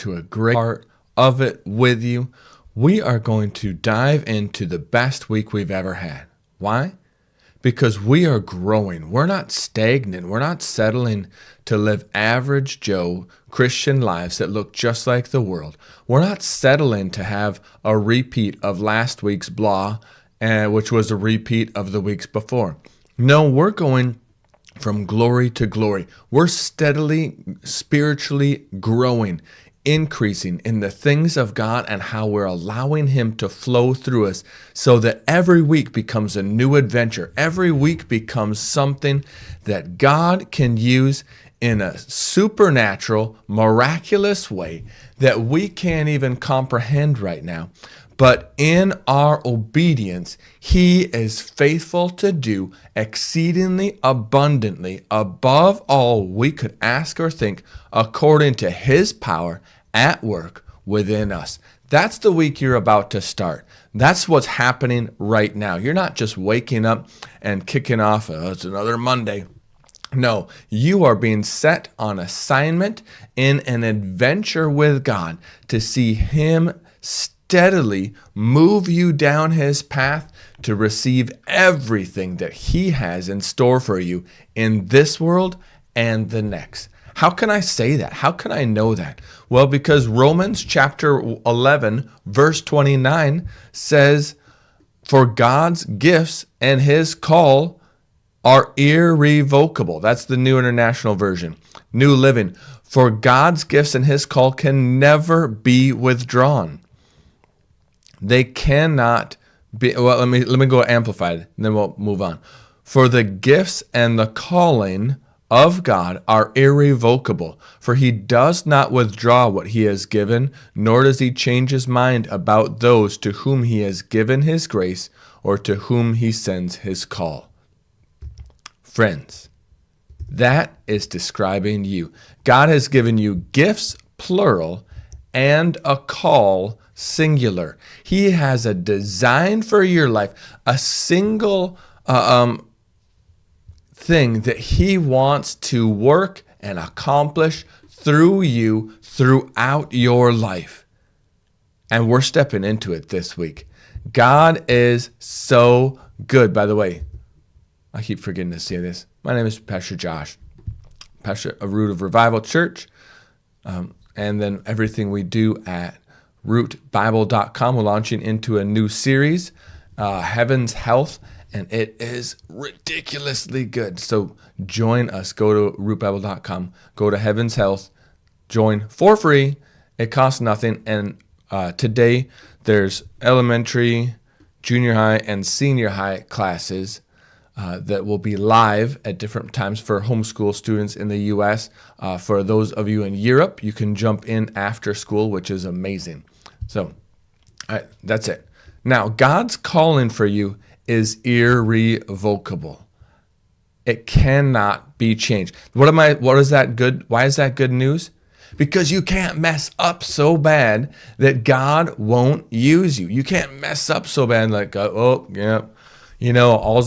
to a great part of it with you. We are going to dive into the best week we've ever had. Why? Because we are growing. We're not stagnant. We're not settling to live average Joe Christian lives that look just like the world. We're not settling to have a repeat of last week's blah, which was a repeat of the weeks before. No, we're going from glory to glory. We're steadily, spiritually growing, increasing in the things of God and how we're allowing Him to flow through us so that every week becomes a new adventure. Every week becomes something that God can use in a supernatural, miraculous way that we can't even comprehend right now. But in our obedience, He is faithful to do exceedingly abundantly above all we could ask or think, according to His power at work within us. That's the week you're about to start. That's what's happening right now. You're not just waking up and kicking off, it's another Monday. No, you are being set on assignment in an adventure with God to see Him steadily move you down His path to receive everything that He has in store for you in this world and the next. How can I say that? How can I know that? Well, because Romans chapter 11, verse 29 says, "For God's gifts and His call are irrevocable." That's the New International Version. New Living. "For God's gifts and His call can never be withdrawn." They cannot be, well, let me go amplified, and then we'll move on. "For the gifts and the calling of God are irrevocable, for He does not withdraw what He has given, nor does He change His mind about those to whom He has given His grace or to whom He sends His call." Friends, that is describing you. God has given you gifts, plural, and a call, singular. He has a design for your life, a single thing that He wants to work and accomplish through you throughout your life. And we're stepping into it this week. God is so good. By the way, I keep forgetting to say this. My name is Pastor Josh, pastor of Root of Revival Church, and then everything we do at rootbible.com. We're launching into a new series, Heaven's Health, and it is ridiculously good. So join us. Go to rootbible.com. Go to Heaven's Health. Join for free. It costs nothing. And today there's elementary, junior high, and senior high classes that will be live at different times for homeschool students in the U.S. For those of you in Europe, you can jump in after school, which is amazing. So that's it. Now, God's calling for you is irrevocable. It cannot be changed. What is that good? Why is that good news? Because you can't mess up so bad that God won't use you. You can't mess up so bad like, all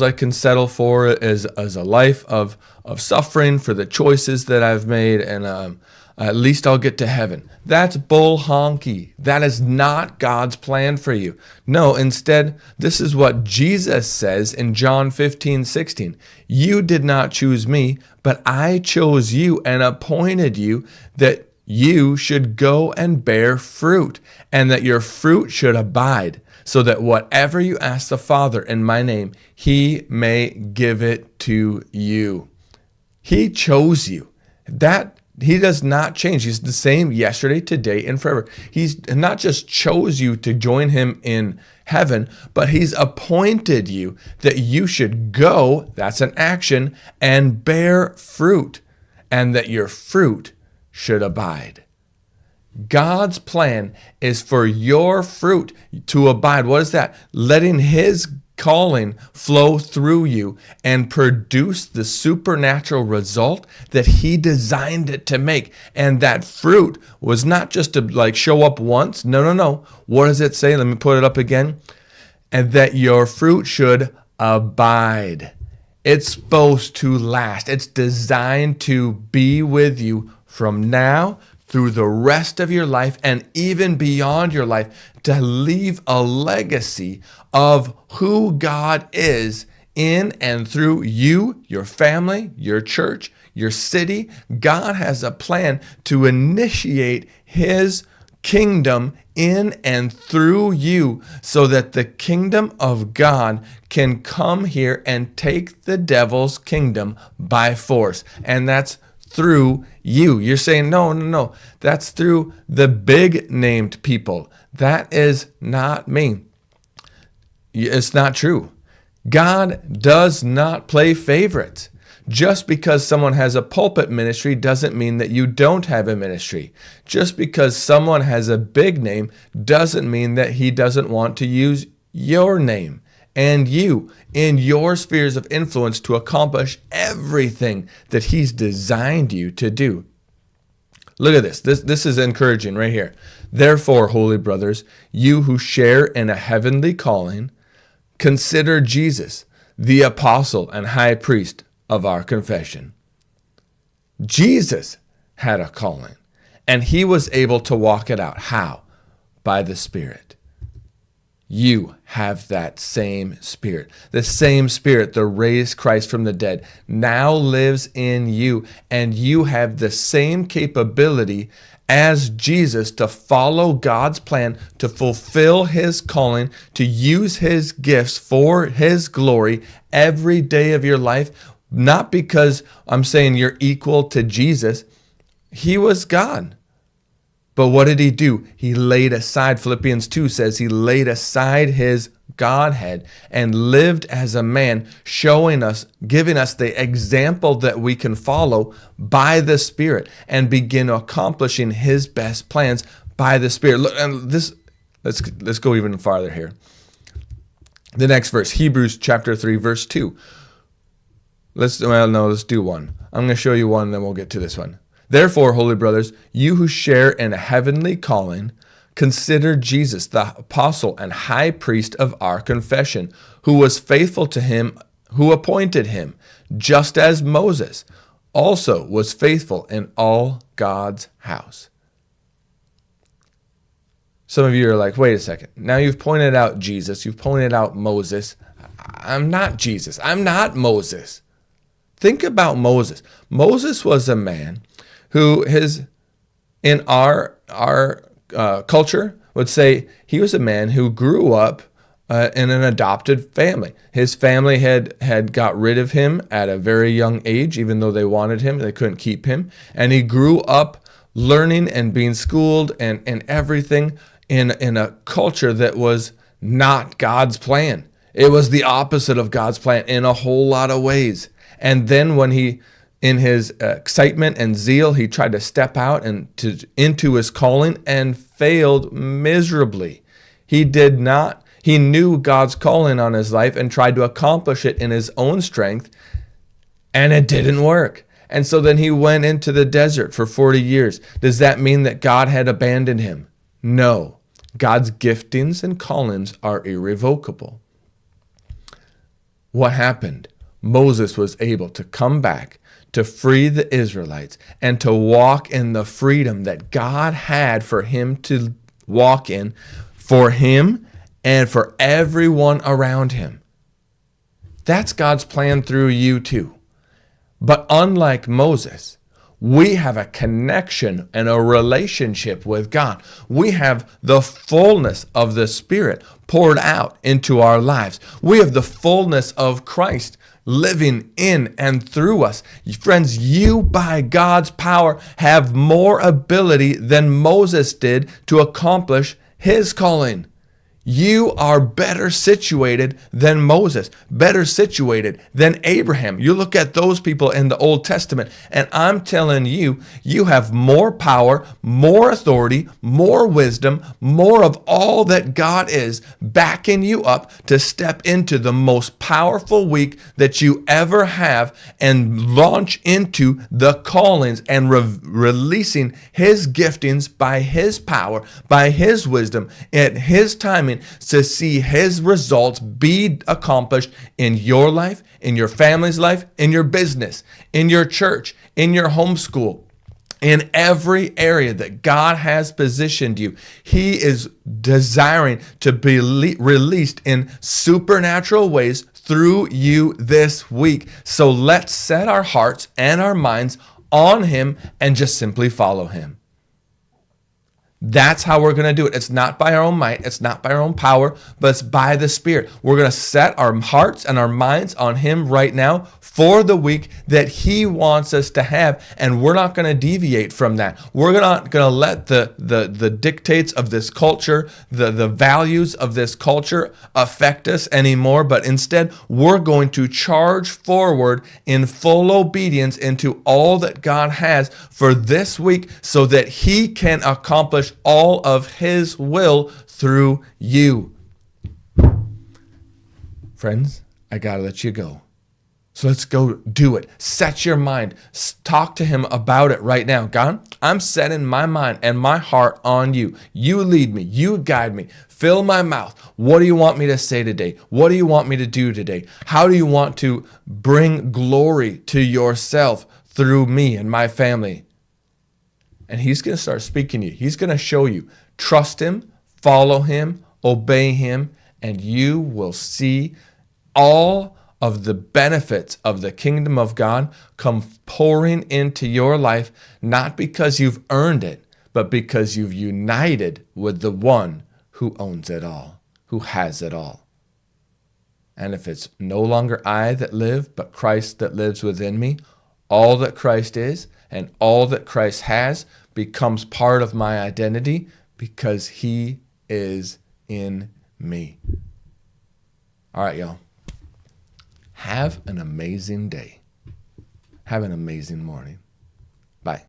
I can settle for is a life of suffering for the choices that I've made, and at least I'll get to heaven. That's bull honky. That is not God's plan for you. No, instead, this is what Jesus says in John 15:16. "You did not choose me, but I chose you and appointed you that you should go and bear fruit, and that your fruit should abide, so that whatever you ask the Father in my name, He may give it to you." He chose you. He does not change. He's the same yesterday, today, and forever. He's not just chose you to join Him in heaven, but He's appointed you that you should go, that's an action, and bear fruit, and that your fruit should abide. God's plan is for your fruit to abide. What is that? Letting His calling flow through you and produce the supernatural result that He designed it to make. And that fruit was not just to show up once. No. What does it say? Let me put it up again. And that your fruit should abide. It's supposed to last. It's designed to be with you from now through the rest of your life and even beyond your life to leave a legacy of who God is in and through you, your family, your church, your city. God has a plan to initiate his kingdom in and through you so that the kingdom of God can come here and take the devil's kingdom by force. And that's through you. You're saying, no. That's through the big named people. That is not me. It's not true. God does not play favorites. Just because someone has a pulpit ministry doesn't mean that you don't have a ministry. Just because someone has a big name doesn't mean that he doesn't want to use your name and you in your spheres of influence to accomplish everything that he's designed you to do. Look at this. This is encouraging right here. Therefore, holy brothers, you who share in a heavenly calling, consider Jesus, the apostle and high priest of our confession. Jesus had a calling, and he was able to walk it out. How? By the Spirit. You have that same Spirit. The same Spirit that raised Christ from the dead now lives in you, and you have the same capability as Jesus to follow God's plan, to fulfill his calling, to use his gifts for his glory every day of your life. Not because I'm saying you're equal to Jesus. He was God. But what did he do? He laid aside, Philippians 2 says, he laid aside his Godhead and lived as a man, showing us, giving us the example that we can follow by the Spirit and begin accomplishing his best plans by the Spirit. Look, and this, let's go even farther here. The next verse, Hebrews chapter 3, verse 2. Let's do one. I'm going to show you one, then we'll get to this one. Therefore, holy brothers, you who share in a heavenly calling, consider Jesus, the apostle and high priest of our confession, who was faithful to him who appointed him, just as Moses also was faithful in all God's house. Some of you are like, wait a second. Now you've pointed out Jesus. You've pointed out Moses. I'm not Jesus. I'm not Moses. Think about Moses. Moses was a man who in our culture would say he was a man who grew up in an adopted family. His family had got rid of him at a very young age, even though they wanted him, they couldn't keep him. And he grew up learning and being schooled and everything in a culture that was not God's plan. It was the opposite of God's plan in a whole lot of ways. And then when he, in his excitement and zeal, he tried to step out into his calling and failed miserably. He knew God's calling on his life and tried to accomplish it in his own strength, and it didn't work. And so then he went into the desert for 40 years. Does that mean that God had abandoned him? No. God's giftings and callings are irrevocable. What happened? Moses was able to come back to free the Israelites and to walk in the freedom that God had for him to walk in, for him and for everyone around him. That's God's plan through you too. But unlike Moses, we have a connection and a relationship with God. We have the fullness of the Spirit poured out into our lives. We have the fullness of Christ living in and through us. Friends, you by God's power have more ability than Moses did to accomplish his calling. You are better situated than Moses, better situated than Abraham. You look at those people in the Old Testament, and I'm telling you, you have more power, more authority, more wisdom, more of all that God is backing you up to step into the most powerful week that you ever have and launch into the callings and releasing his giftings by his power, by his wisdom, at his timing, to see his results be accomplished in your life, in your family's life, in your business, in your church, in your homeschool, In every area that God has positioned you, He is desiring to be released in supernatural ways through you this week. So let's set our hearts and our minds on Him and just simply follow Him. That's how we're going to do it. It's not by our own might. It's not by our own power, but it's by the Spirit. We're going to set our hearts and our minds on Him right now for the week that He wants us to have. And we're not going to deviate from that. We're not going to let the dictates of this culture, the values of this culture affect us anymore. But instead, we're going to charge forward in full obedience into all that God has for this week so that He can accomplish all of His will through you. Friends, I gotta let you go. So let's go do it. Set your mind. Talk to Him about it right now. God, I'm setting my mind and my heart on you. You lead me. You guide me. Fill my mouth. What do you want me to say today? What do you want me to do today? How do you want to bring glory to yourself through me and my family? And He's going to start speaking to you. He's going to show you. Trust Him, follow Him, obey Him, and you will see all of the benefits of the kingdom of God come pouring into your life, not because you've earned it, but because you've united with the one who owns it all, who has it all. And if it's no longer I that live, but Christ that lives within me, all that Christ is and all that Christ has becomes part of my identity because He is in me. All right, y'all. Have an amazing day. Have an amazing morning. Bye.